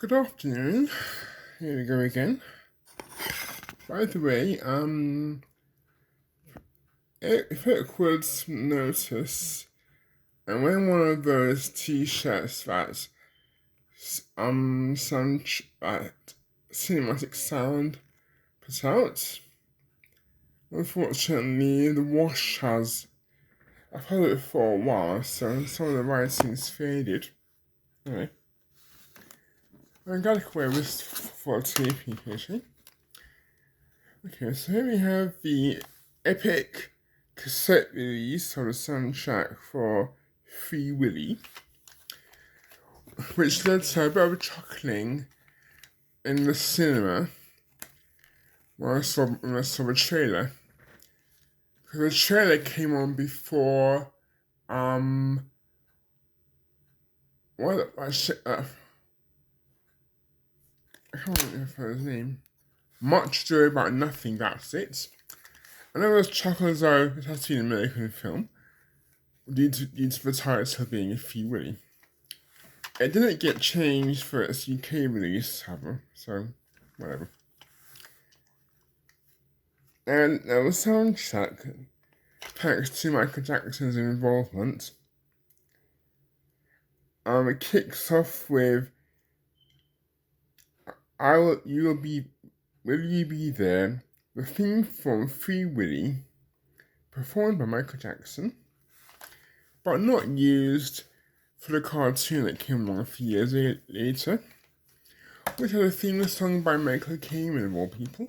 Good afternoon. Here we go again. By the way, if it would notice, I'm wearing one of those T-shirts that that cinematic sound put out. Unfortunately, the wash has. I've had it for a while, so some of the writing's faded. Anyway, I'm gonna wear this for a taping occasion. Okay, so here we have the epic cassette release of the soundtrack for Free Willy, which led to a bit of chuckling in the cinema when I saw the trailer. Because the trailer came on before, I can't remember his name. Much Ado About Nothing, that's it. I know those chuckles though, it has to be an American film, due to the title being Free Willy. It didn't get changed for its UK release, however, so whatever. And the soundtrack, thanks to Michael Jackson's involvement, it kicks off with Will You Be There, the theme from Free Willy, performed by Michael Jackson, but not used for the cartoon that came along a few years later, which had a theme sung by Michael Kamen of all people.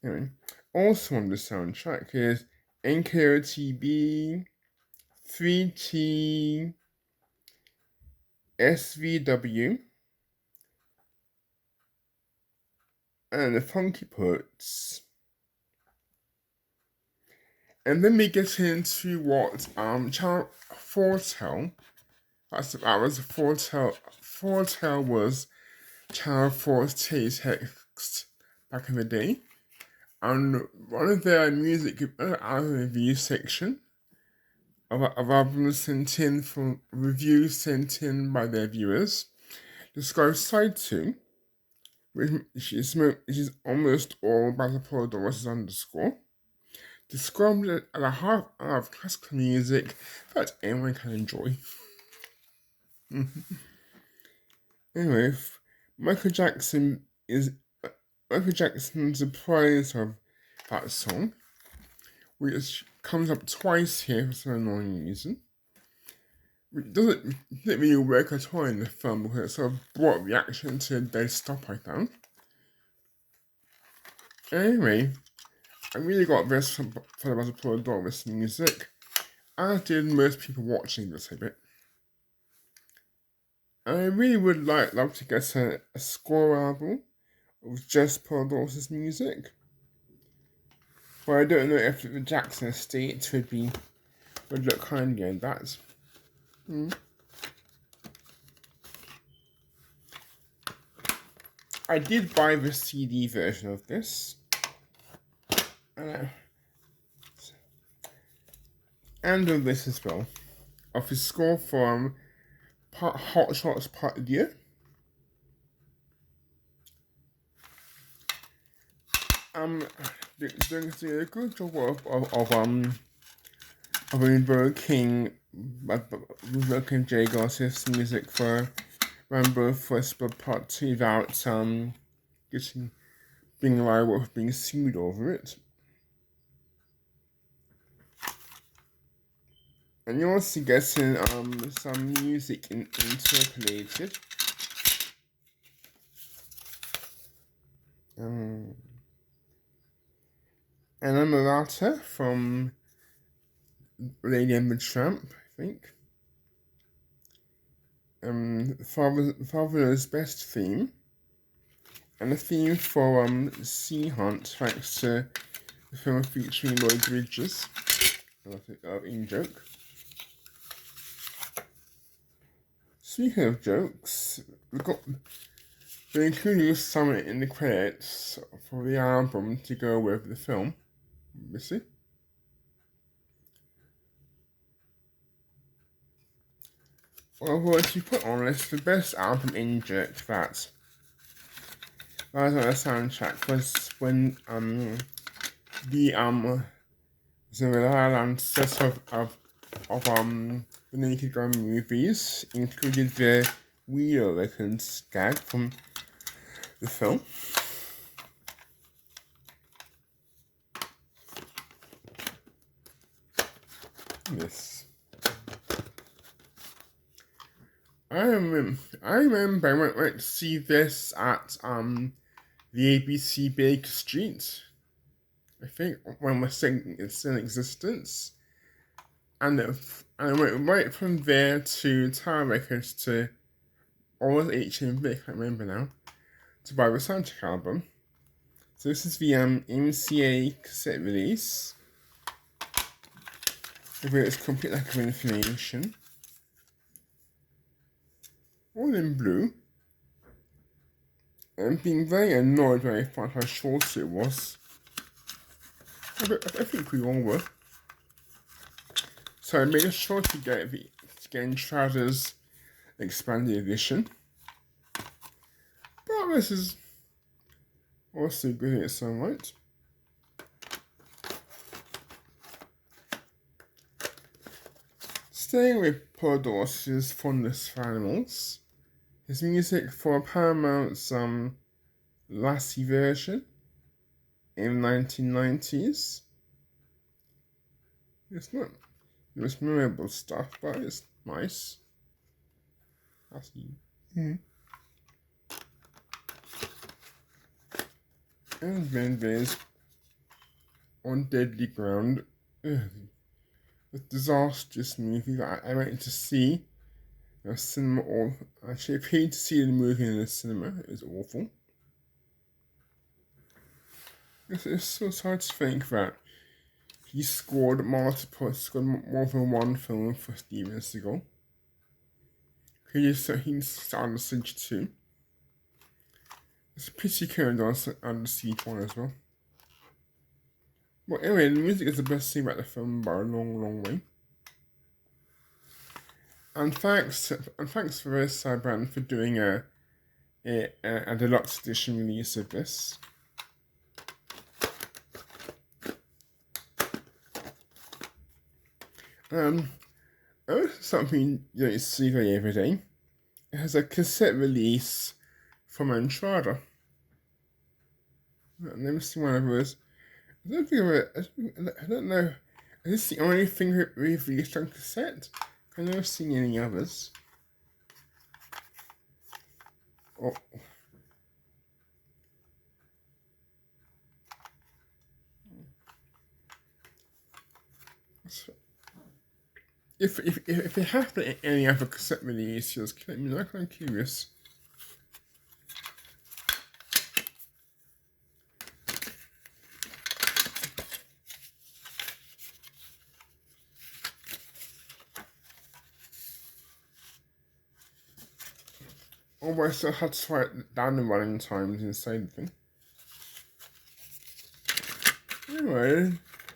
Anyway, also on the soundtrack is NKOTB, 3T, SVW, and the Funky Puts. And then we get into what Channel 4Tel, that was was Channel 4's text back in the day. And one of their music album review section of albums sent in from reviews sent in by their viewers describes side 2, which is almost all Basil Poledouris-Marc, described as a half hour of classical music that anyone can enjoy. Anyway, Michael Jackson's surprise of that song, which comes up twice here for some annoying reason. It didn't really work at all in the film because it sort of brought reaction to a dead stop, I found. Anyway, I really got this for the Basil Poledouris music, as did most people watching this a bit. I really would love to get a score album of just Poledouris' music, but I don't know if the Jackson estate would look kindly on that. I did buy the CD version of this, and of this as well, of his score from Hot Shots Part Deux. Doing a good job of invoking Jay Garcia's music for Rambo First Blood Part 2 without being liable of being sued over it. And you're also getting some music interpolated. An Amorata from Lady and the Tramp, I think. Father's Best theme. And a theme for Sea Hunt, thanks to the film featuring Lloyd Bridges. In joke. Speaking of jokes, they're including some in the credits for the album to go with the film, obviously. Although to be put honest, the best album inject that was on the soundtrack was when the Zimmerland set of the Naked Gun movies included the Wheel Records gag from the film. Yes. I remember I went to see this at the ABC Baker Street. I think when we're saying it's in existence. And I went right from there to Tower Records to All HMV, I can't remember now, to buy the soundtrack album. So this is the MCA cassette release. With its complete lack of information. All in blue. And being very annoyed when I found how short it was. I think we all were. So I made sure to get Entrada's expanded edition. But this is also good in its own right. Staying with Poledouris' fondness for animals, his music for Paramount's Lassie version in the 1990s. It's not the most memorable stuff, but it's nice. Lassie. And then there's On Deadly Ground, a disastrous movie that I went to see in a cinema. Or actually, I paid to see the movie in the cinema. It was awful. It's so sad to think that he scored more than one film for Steven Seagal. He's started the Siege 2. It's a pity he couldn't on the Siege 1 as well. But anyway, the music is the best thing about the film by a long, long way. And thanks for this band for doing a deluxe edition release of this. Something you don't see very every day. It has a cassette release from Entrada. I've never seen one of those. I don't know. Is this the only thing we've released on cassette? I've never seen any others. Oh. If they have any other cassette releases, let me know. I'm curious. Oh, I still had to write down the running times inside the thing. Anyway,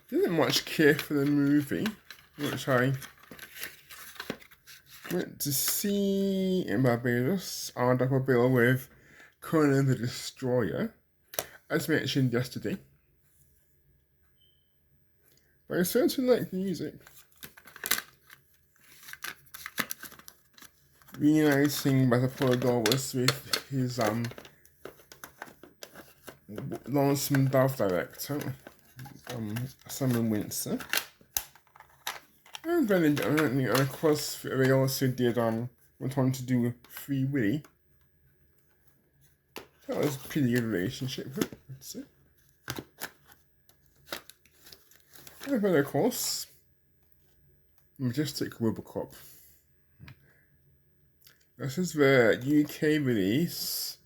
didn't much care for the movie, which I went to see in Barbados on double bill with Conan the Destroyer, as mentioned yesterday. But I certainly like the music. Reuniting Basil Poledouris with his Lonesome Dove director, Simon Windsor. And then and of course they also did went on to do Free Willy. That was a pretty good relationship, I'd say. And then of course Majestic Robocop. This is the UK release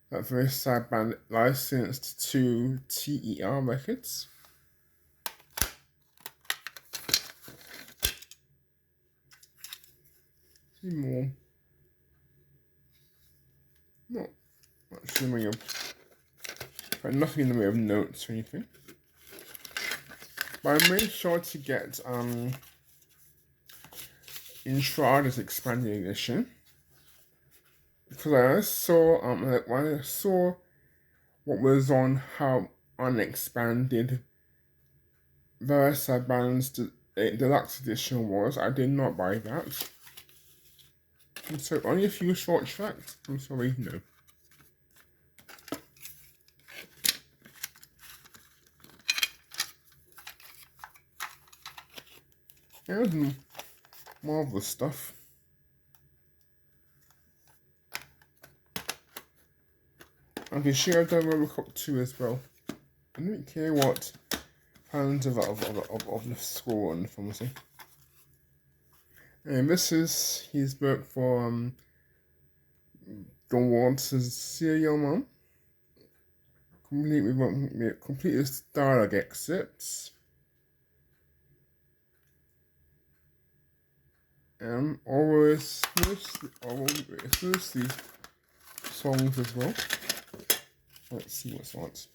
that very sad band licensed to TER Records. More. Not much in the way of, but nothing in the way of notes or anything. But I made sure to get Entrada's expanded edition. Because I saw when I saw what was on how unexpanded Versa Band's deluxe edition was, I did not buy that. And so only a few short tracks. I'm sorry, no. There's more of the stuff. Okay, sure, I've done Robocop 2 as well. I don't care what fans of the score on pharmacy. And this is his work for The Waters' Serial Mom. Complete with dialogue excerpts. Always mostly songs as well. Let's see what's what.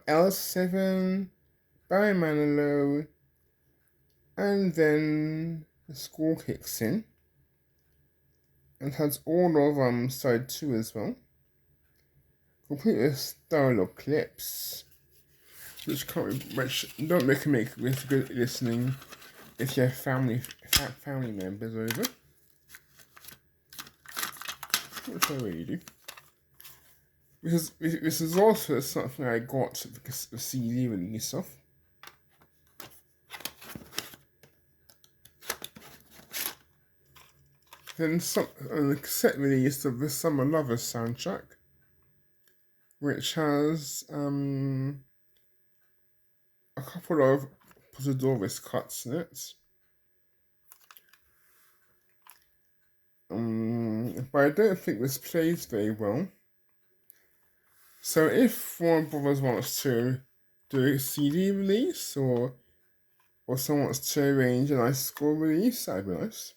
L7, Barry Manilow, and then the score kicks in. And has all of side 2 as well. Complete with dialogue clips, which don't make with good listening if you have family members over, which I really do. This is also something I got the CD release of. Then the cassette release of the Summer Lovers soundtrack, which has a couple of Poledouris cuts in it. But I don't think this plays very well. So if Warner Brothers wants to do a CD release or someone wants to arrange a nice score release, that'd be nice.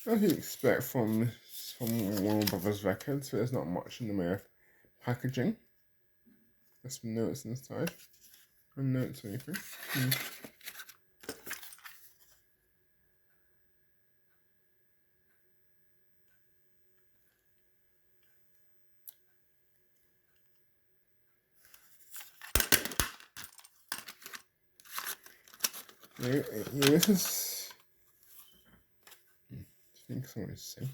As you expect from Warner Brothers Records, there's not much in the way of packaging. There's some notes inside. No notes or anything. Yeah, this is. I think someone is saying.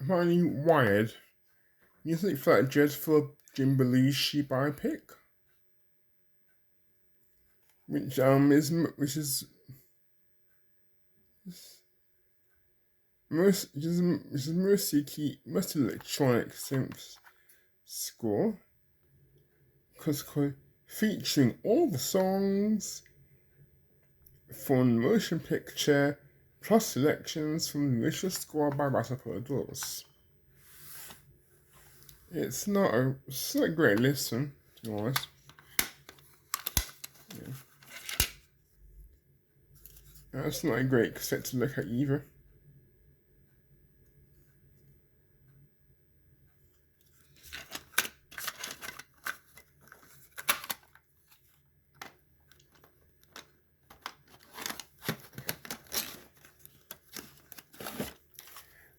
Apparently, Wired. Music for that dreadful Jim Belushi biopic, which is mostly electronic synth score, because featuring all the songs from the motion picture plus selections from the initial score by Basil. It's not a great listen, to be honest. Yeah. It's not a great cassette to look at either.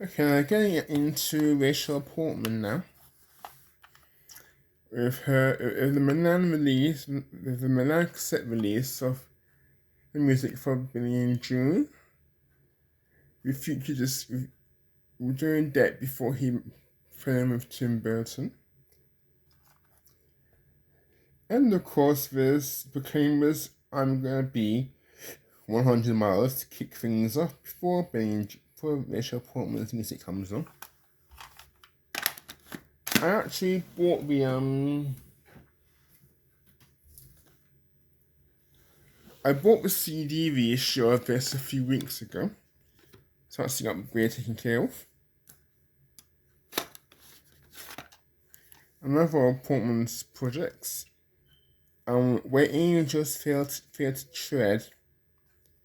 Okay, getting into Rachel Portman now. With the Milan cassette release of the music for Billy in June. We featured this during Debt before he fell in with Tim Burton. And of course, this became this I'm Gonna Be 100 Miles to kick things off before Rachel Portman's music comes on. I actually bought the CD reissue of this a few weeks ago, so that's the upgrade taken care of. Another of Portman's projects, Where Angels Fail to Tread,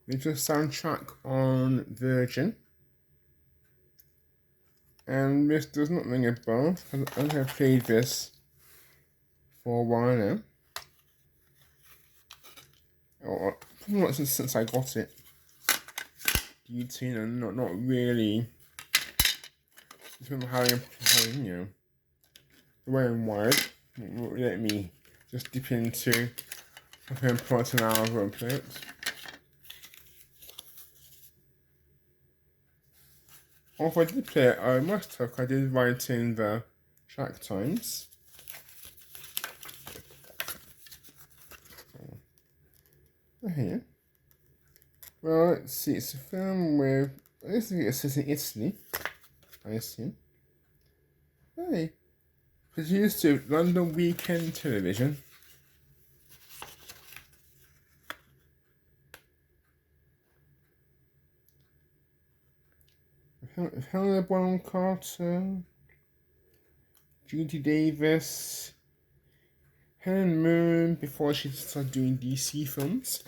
which was soundtrack on Virgin. And this does not ring a bell, because I have played this for a while now. Or probably not since I got it. Due to, not really. Just remember how the way I'm wired. Let me just dip into part an hour and play it. Or if I did play it, I must have. I did write in the track times. Here. Well, let's see. It's a film with. I think it's set in Italy. I assume. Hey. Produced to London Weekend Television. Helena Bonham Carter, Judy Davis, Helen Mirren before she started doing DC films.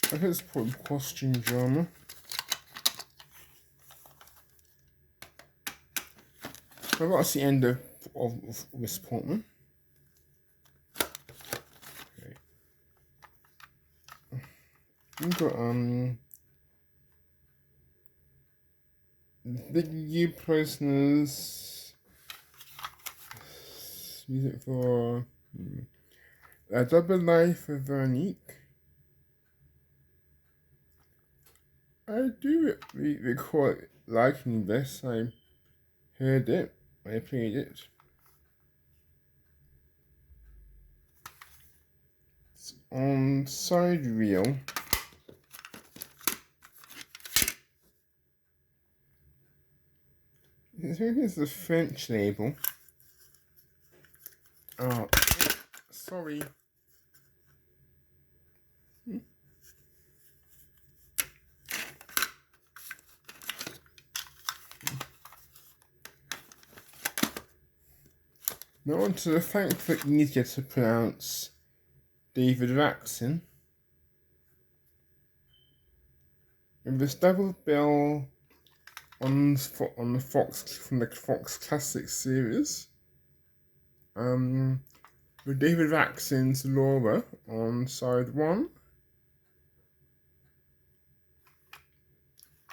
I think it's probably costume drama. So that's the end of Miss Portman. Okay. We've got The You Prisoners. Music for A Double Life of Veronique. I do recall liking this. I heard it. I played it. It's on side reel. Here's the French label. Oh, sorry. Now on to the thankfully easier to pronounce David Raxon. With this double bill on the Fox Classic series. With David Raxon's Laura on side 1.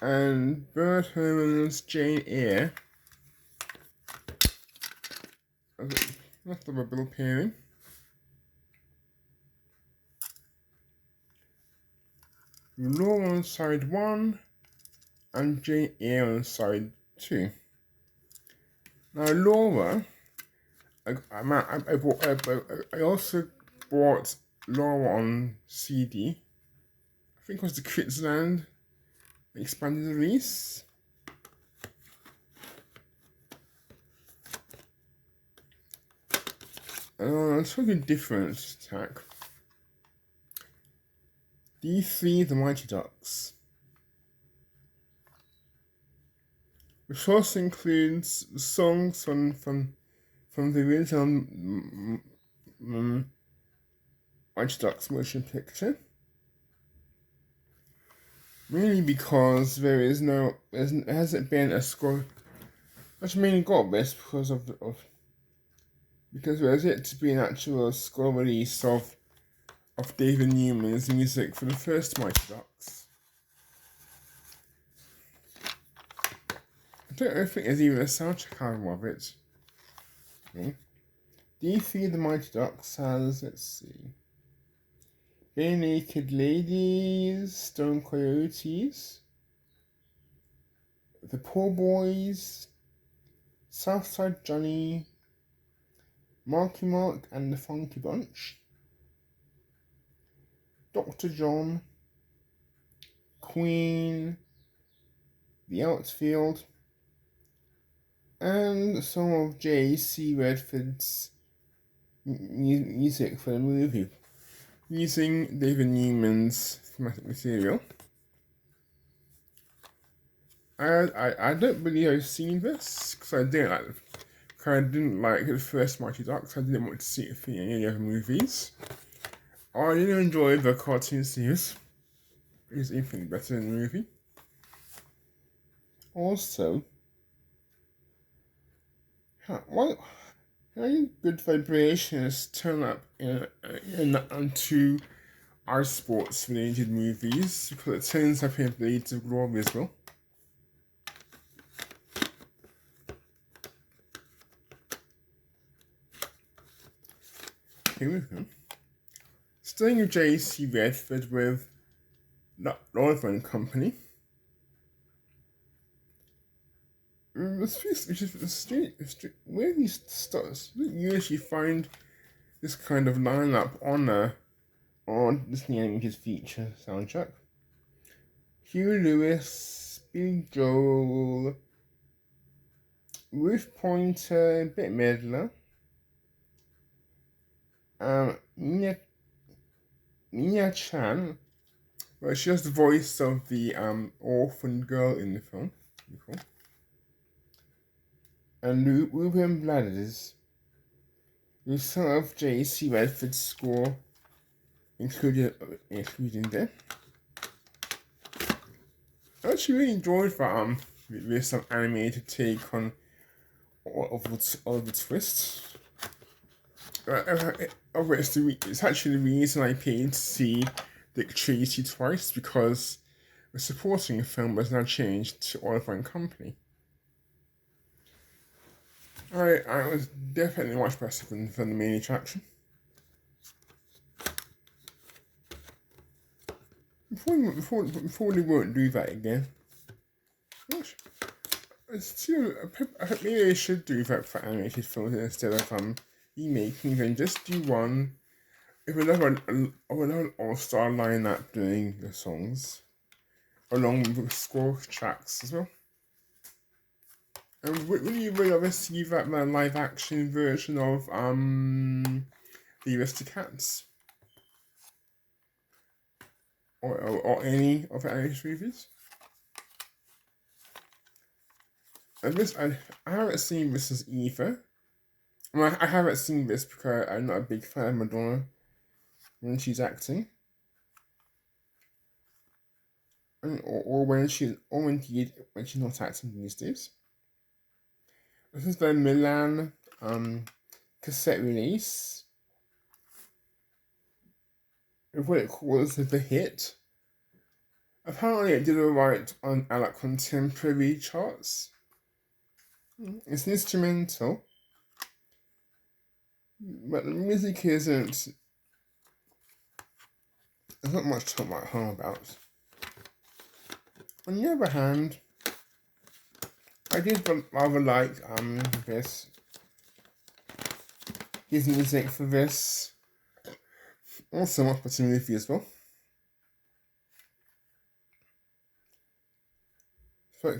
And Bert Herman's Jane Eyre. That's the bill pairing. Laura on side 1 and Jane Eyre on side 2. Now Laura, I also bought Laura on CD. I think it was the Queensland expanded release. Something different track. D3 The Mighty Ducks. The source includes songs from the original Mighty Ducks motion picture. Mainly because there hasn't been a score. I mainly got this because there is yet to be an actual score release of David Newman's music for the first Mighty Ducks. I don't think there's even a soundtrack album of it. Okay. D3 The Mighty Ducks has, let's see, Bare Naked Ladies, Stone Coyotes, The Poor Boys, Southside Johnny, Marky Mark and the Funky Bunch, Dr. John, Queen, The Outfield, and some of J.C. Redford's music for the movie, using David Newman's thematic material. I don't believe I've seen this because I didn't like the first Mighty Ducks. I didn't want to see it for any other movies. I did enjoy the cartoon series. It's infinitely better than the movie. Also, how many good vibrations turn up onto our sports related movies because it turns up in Blades of Glory as well. Here we go. Staying with J.C. Redford with Northern Company. Which is the street where he starts. You usually find this kind of lineup on Disney animated feature soundtrack. Hugh Lewis, Big Joel, Ruth Pointer, Bette Midler, Mia Chan. Well, she has the voice of the orphan girl in the film. Cool. And Ruben Blades, the son of J.C. Redford's score, including there. I actually really enjoyed that this animated take on all of the twists. It's actually the reason I paid to see Dick Tracy twice, because the supporting film was now changed to Oliver and Company. I was definitely much better than the main attraction. Before we won't do that again. Gosh. Maybe they should do that for animated films instead of remaking them. Just do one. If we have an all-star lineup doing the songs, along with the score tracks as well. And will you ever see that live action version of the Aristocats? Or any of the animated movies? I haven't seen this as either. Well, I haven't seen this because I'm not a big fan of Madonna when she's acting. Or when she's not acting these days. This is the Milan cassette release. What it calls the hit. Apparently it did alright on contemporary charts. It's an instrumental, but the music isn't. There's not much to talk about home about. On the other hand, I did rather like this. His music for this. Also much better movie as well. So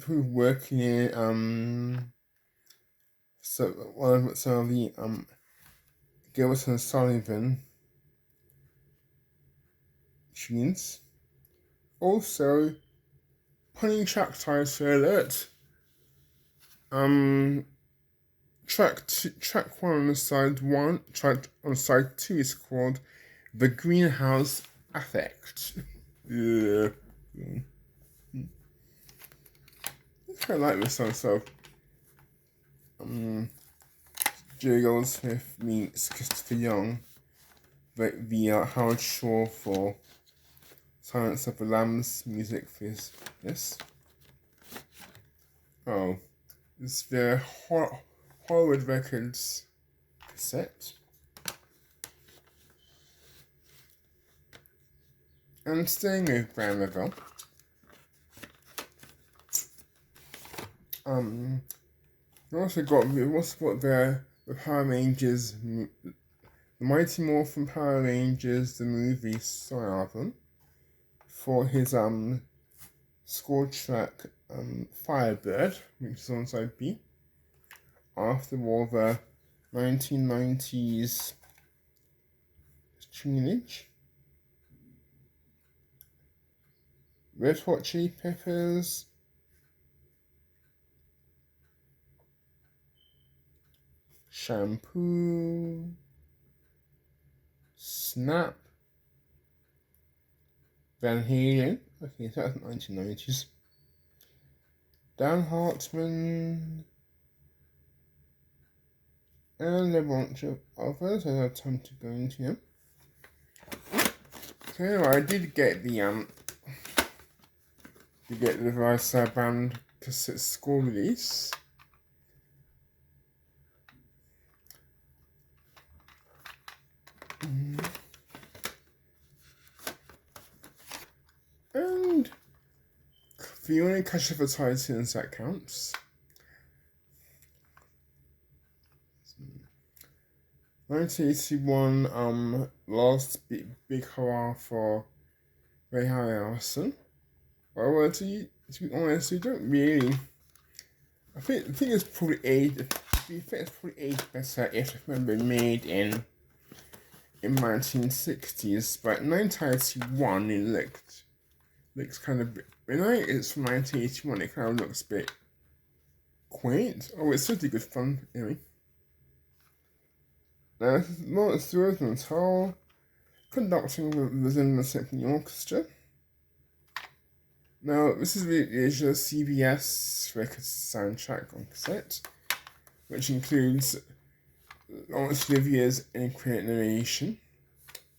working in some of the Gilbert and Sullivan tunes. Also, punning track title alert. Track one on side one. Track on side two is called "The Greenhouse Affect." Yeah. I quite like this song. So, Jerry Goldsmith meets Christopher Young, via Howard Shore for Silence of the Lambs music for this. Oh, it's the Hollywood Records cassette. And staying with grandmother, we also got the Power Rangers, the Mighty Morphin Power Rangers, the movie song album, for his score track Firebird, which is on side B. After all the 1990s tunage. Red Hot Chili Peppers, Shampoo, Snap, Van Halen, okay, so that's 1990s, Dan Hartman, and a bunch of others. I don't have time to go into them. So anyway, I did get the Vice Band cassette score release. And the only cash advertisements that counts. 1981, last big hurrah for Ray Harryhausen. Well, to be honest, we don't really. I think it's probably aged. It's probably aged better if it had been made in 1960s, but 1981 it looks kind of. When it's from 1981, it kind of looks a bit quaint. Oh, it's pretty good fun anyway. Now, this is Lawrence Rosenthal conducting within the symphony orchestra. Now, this is the usual CBS record soundtrack on cassette, which includes Laurence Olivier's in-credit narration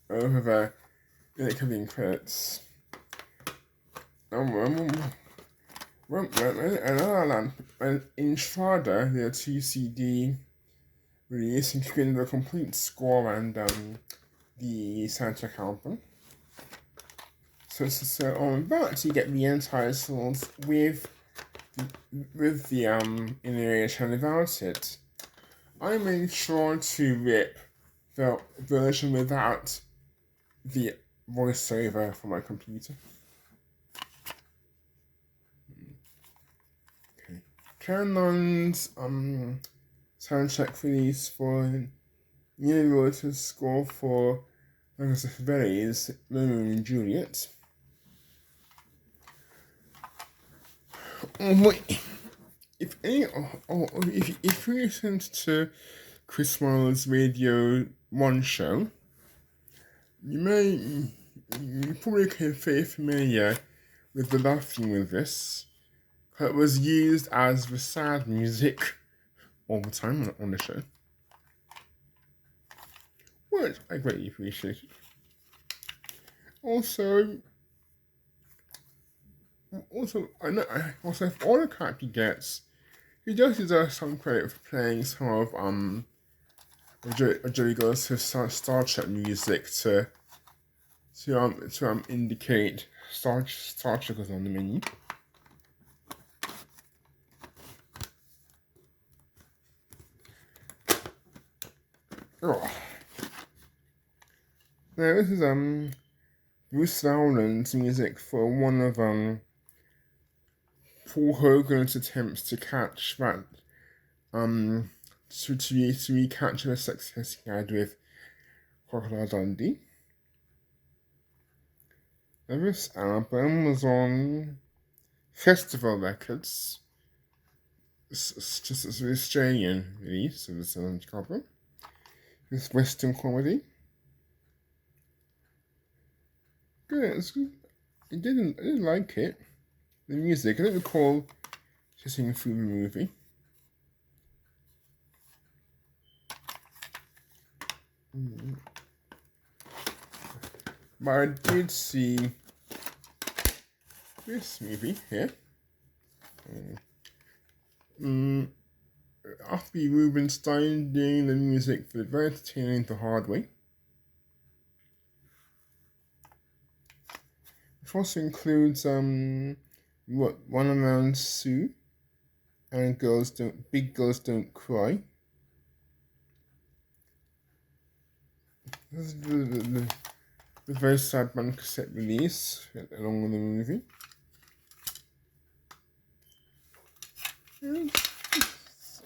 over the accompanying credits. In Strada, the 2 CD release included a complete score and the soundtrack album. So but you get the end titles with the narration about it. I made sure to rip the version without the voiceover for my computer. Okay. Canon's soundtrack release for Universal's score for Verdi's Romeo and Juliet. If you listened to Chris Miles' Radio 1 show, you probably can feel familiar with the love theme with this. It was used as the sad music all the time on the show, which I greatly appreciated. Also, if all the character gets, he just deserves some credit for playing some of Jerry Goldsmith's Star Trek music to indicate Star Trek is on the menu. Oh. Now this is Bruce Rowland's music for one of Paul Hogan's attempts to catch that to recapture the success he had with Crocodile Dundee. Now, this album was on Festival Records. It's just an Australian release of this album. This Western comedy. Good, it's good. I didn't like it. The music, I don't recall sitting through the movie. But I did see this movie here. After Rubinstein doing the music for the very entertaining The Hard Way. Which also includes One Around Sue and Big Girls Don't Cry. This is the very sad band cassette release along with the movie. It's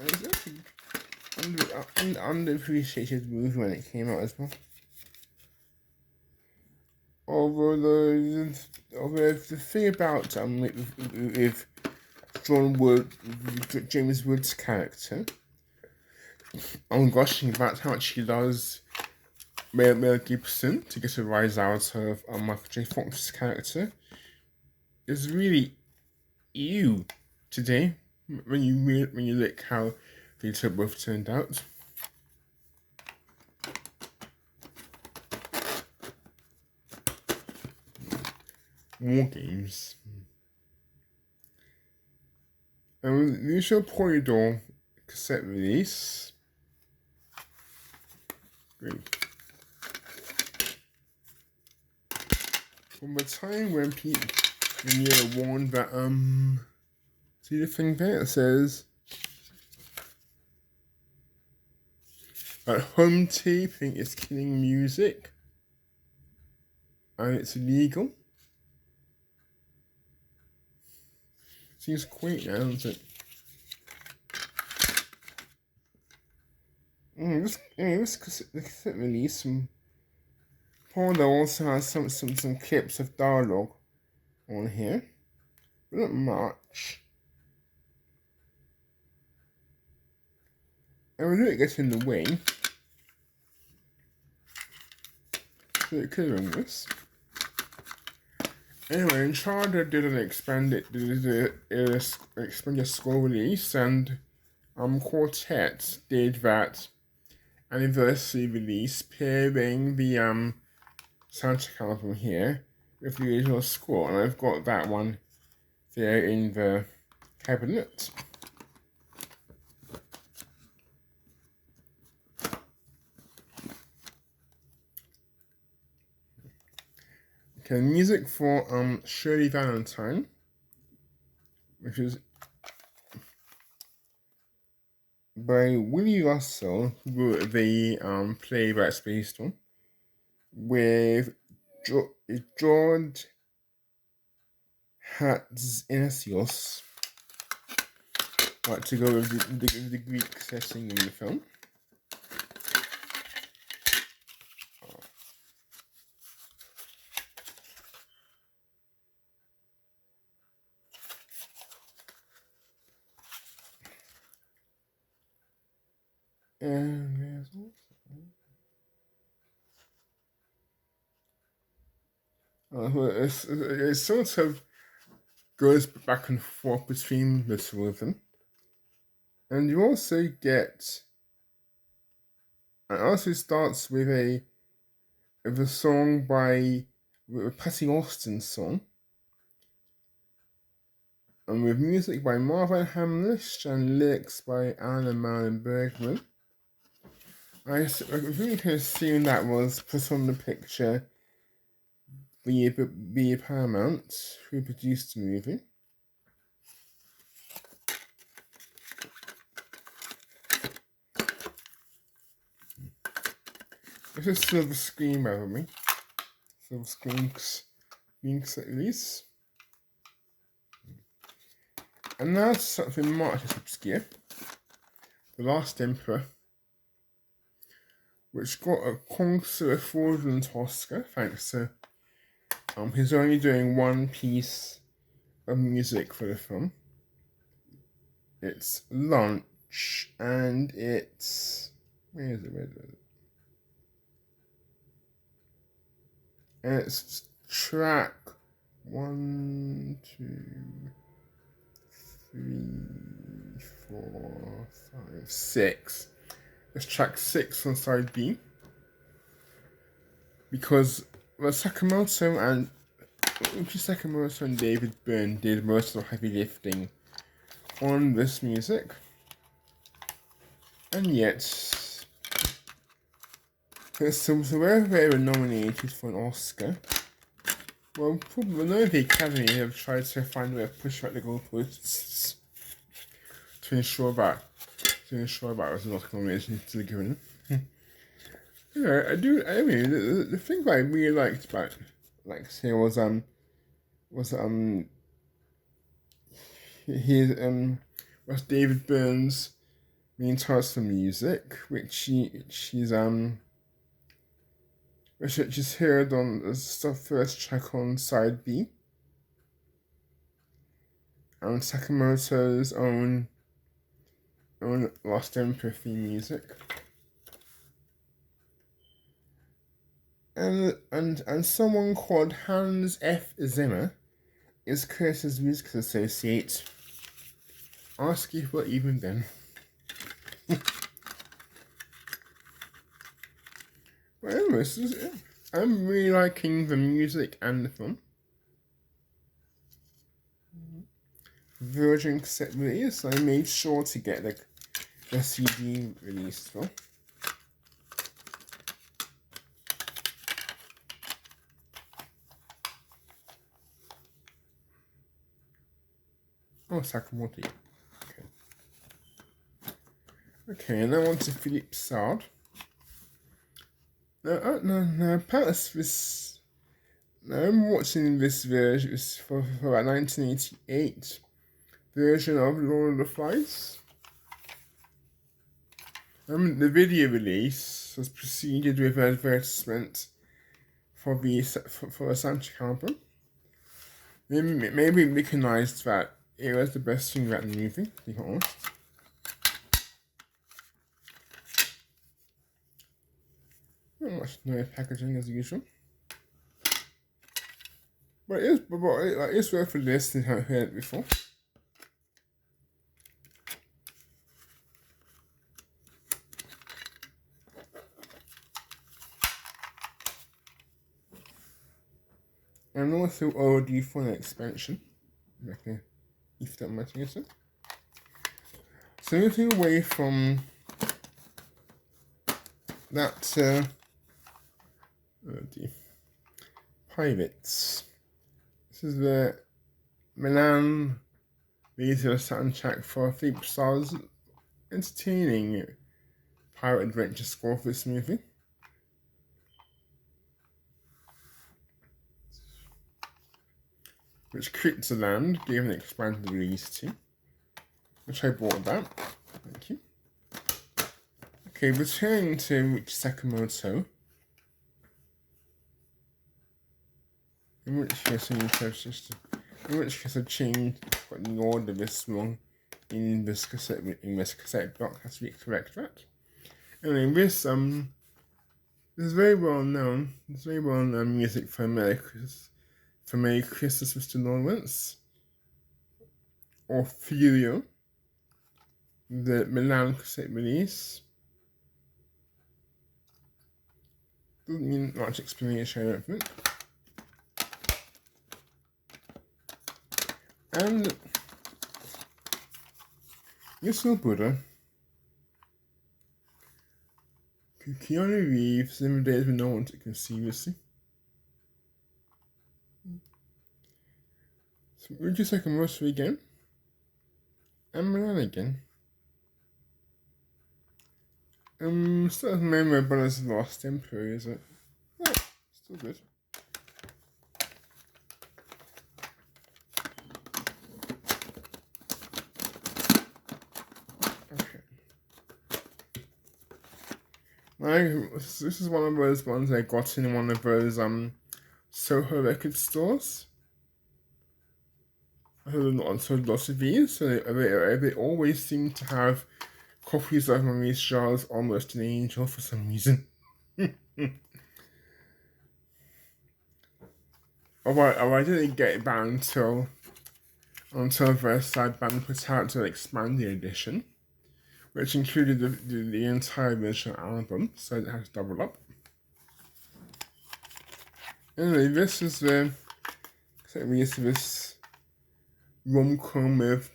actually underappreciated movie when it came out as well. Although the thing about with John Wood, James Wood's character, I'm gushing about how much he loves Mel Gibson to get a rise out of Michael J. Fox's character, is really ew today when you look how they both turned out. War games. And the initial Polydor cassette release. Great. From the time when you're warned that see the thing there? It says that home taping is killing music and it's illegal. Seems quaint now, doesn't it? This cassette release from Paul also has some clips of dialogue on here, but not much. And we don't get in the way, so it could have been this. Anyway, Uncharted did an expanded score release, and Quartet did that anniversary release pairing the soundtrack album here with the original score, and I've got that one there in the cabinet. Okay, music for Shirley Valentine, which is by Willie Russell, who wrote the play that's based on, with George Hatziasios, to go with the Greek setting in the film. And there's also it sort of goes back and forth between the two of them, and you also get. It also starts with a song by Patty Austin's song, and with music by Marvin Hamlish and lyrics by Anna Malin Bergman. I really could assume that was put on the picture via Paramount, who produced the movie. This is Silver Screen, by the way. Silver Screen's cassette release. And now something much less obscure. The Last Emperor, which got a consular fraudulent Oscar thanks to he's only doing one piece of music for the film. It's Lunch, and it's where is it? And it's track 1, 2, 3, 4, 5, 6. It's track 6 on side B. Because Sakamoto and David Byrne did most of the heavy lifting on this music. And yet, so wherever they were nominated for an Oscar, well, probably none of the Academy have tried to find a way to push back the goalposts to ensure that was not nomination to the given. Yeah, I mean, the thing that I really liked about, say, was David Byrne's main task of music, which is heard on the first track on side B. and Sakamoto's own Lost Emperor theme music. And someone called Hans F. Zimmer is Curtis's music associate. Ask if we're even then. But anyways, I'm really liking the music and the film. Virgin cassette release, so I made sure to get the CD released for. Oh, Sakamoto. Okay, and then on to Philip Sard. No, perhaps this. Now I'm watching this version. It's for about 1988 version of Lord of the Flies. The video release was preceded with an advertisement for the soundtrack album. Maybe recognised that it was the best thing about the movie, to be honest. Not much nice packaging as usual. But it's worth a listen if I haven't heard it before. And also already for an expansion. Okay, if that matters. So moving away from that Pirates. This is the Milan video soundtrack for Philip Sard's entertaining pirate adventure score for this movie. Which Crypts the Land gave an expanded release to, which I bought that. Thank you. Okay, returning to Rich Sakamoto. In which case I changed, got the order of this wrong in this cassette block. Has to be correct, right? Anyway, this is very well known. It's very well known music for Merry Christmas, Mr. Lawrence, or Furio, the Milan cassette release. Doesn't need much explanation, I don't think. And Little Buddha, Keanu Reeves, in the days when no one took him seriously. So would you second Rosso again? And Milan again. Still has Memory Brothers Lost Emperor, is it? Oh, still good. This is one of those ones I got in one of those Soho record stores. I heard lots of these, so they always seem to have copies of Maurice Jarre's Almost an Angel for some reason. Although I didn't get it back until Versailles Band put out an expanded edition, which included the entire original album, so it has double up. Anyway, this is the release of this rom-com with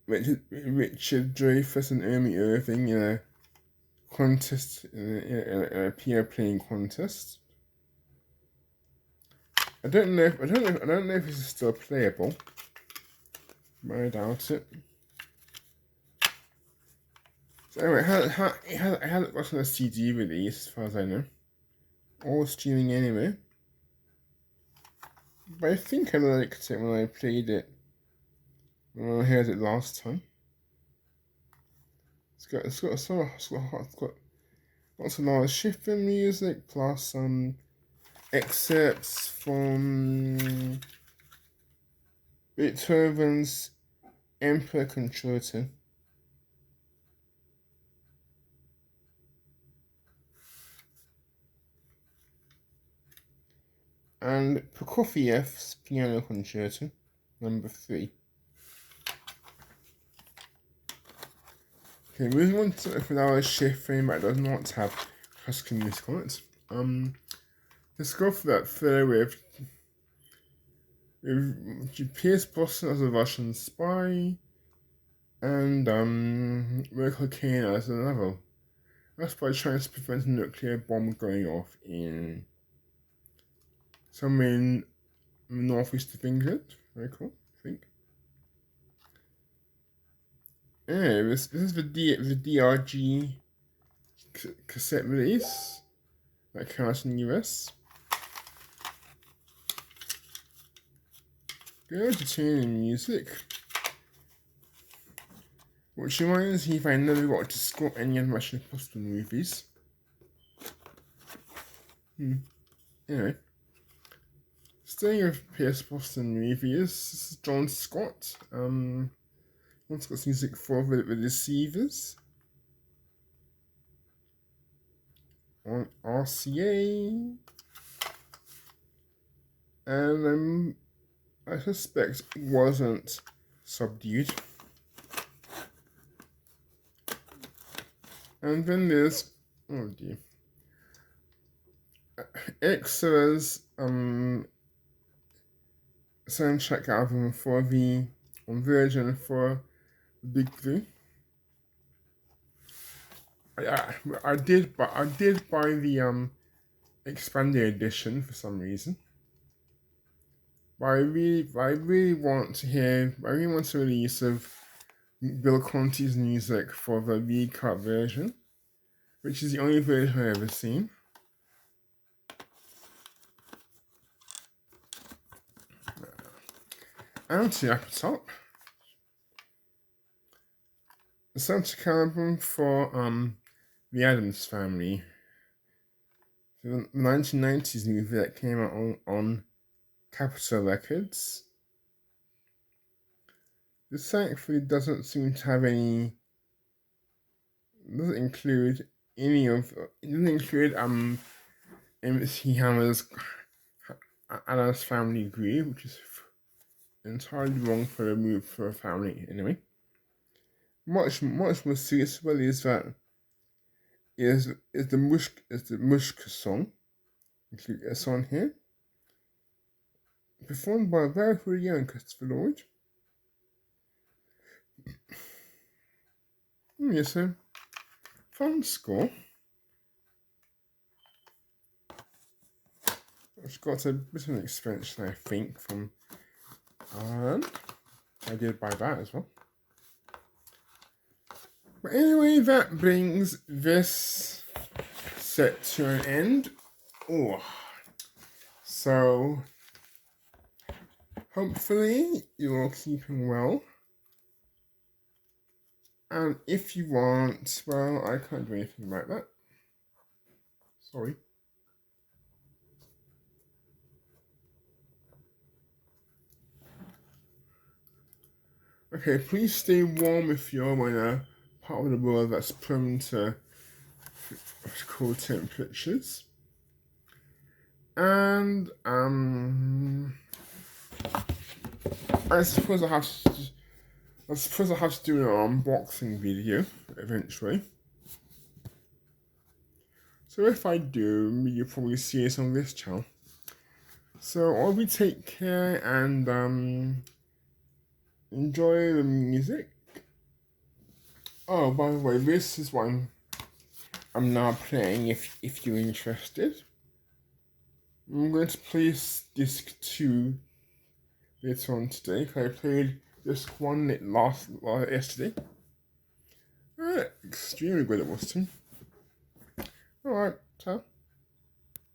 Richard Dreyfuss and Amy Irving in a contest, in a piano playing contest. I don't know if this is still playable, but I doubt it. So anyway, it hasn't gotten a CD release, as far as I know, or streaming anyway. But I think I liked it when I played it, when I heard it last time. It's got lots of Laura Schifrin music, plus excerpts from Beethoven's Emperor Concerto, and Prokofiev's Piano Concerto, number 3. Okay, moving on to our shift frame that does not have classical music on it. Let's go for that third with Pierce Brosnan as a Russian spy, and Michael Caine as a novel. That's by trying to prevent a nuclear bomb going off in somewhere in northeast of England. Very cool, I think. Yeah, this is the DRG cassette release that came out in the US. Good entertaining music. Which reminds me if I never got to score any of the Mission Impossible movies. Anyway. Staying with Pierce Brosnan movies, this is John Scott. John Scott's music for The Deceivers on RCA. And I suspect it wasn't subdued. And then there's, oh dear, Extra's soundtrack album for the Virgin for Big Blue. I did buy the expanded edition for some reason. But I really want a release of Bill Conti's music for the recut version, which is the only version I've ever seen. And to wrap it up, the soundtrack album for the Addams Family, the 1990s movie that came out on Capitol Records. This thankfully doesn't include MC Hammer's Addams Family Groove, which is entirely wrong for a family anyway. Much more suitable is the Mushka song, include a song here, performed by a very young Christopher Lloyd. Yes, a fun score. It's got a bit of an expansion, I think, from Ireland. I did buy that as well. But anyway, that brings this set to an end. So hopefully you're all keeping well. And if you want, well, I can't do anything about that. Sorry. Okay, please stay warm if you're in a part of the world that's prone to cold temperatures. And I suppose I have to do an unboxing video eventually. So if I do, you'll probably see it on this channel. So I'll be take care and enjoy the music. Oh, by the way, this is one I'm now playing if you're interested. I'm going to play disc 2 later on today, because I played disc 1 yesterday. Extremely good it was too. Alright, ciao.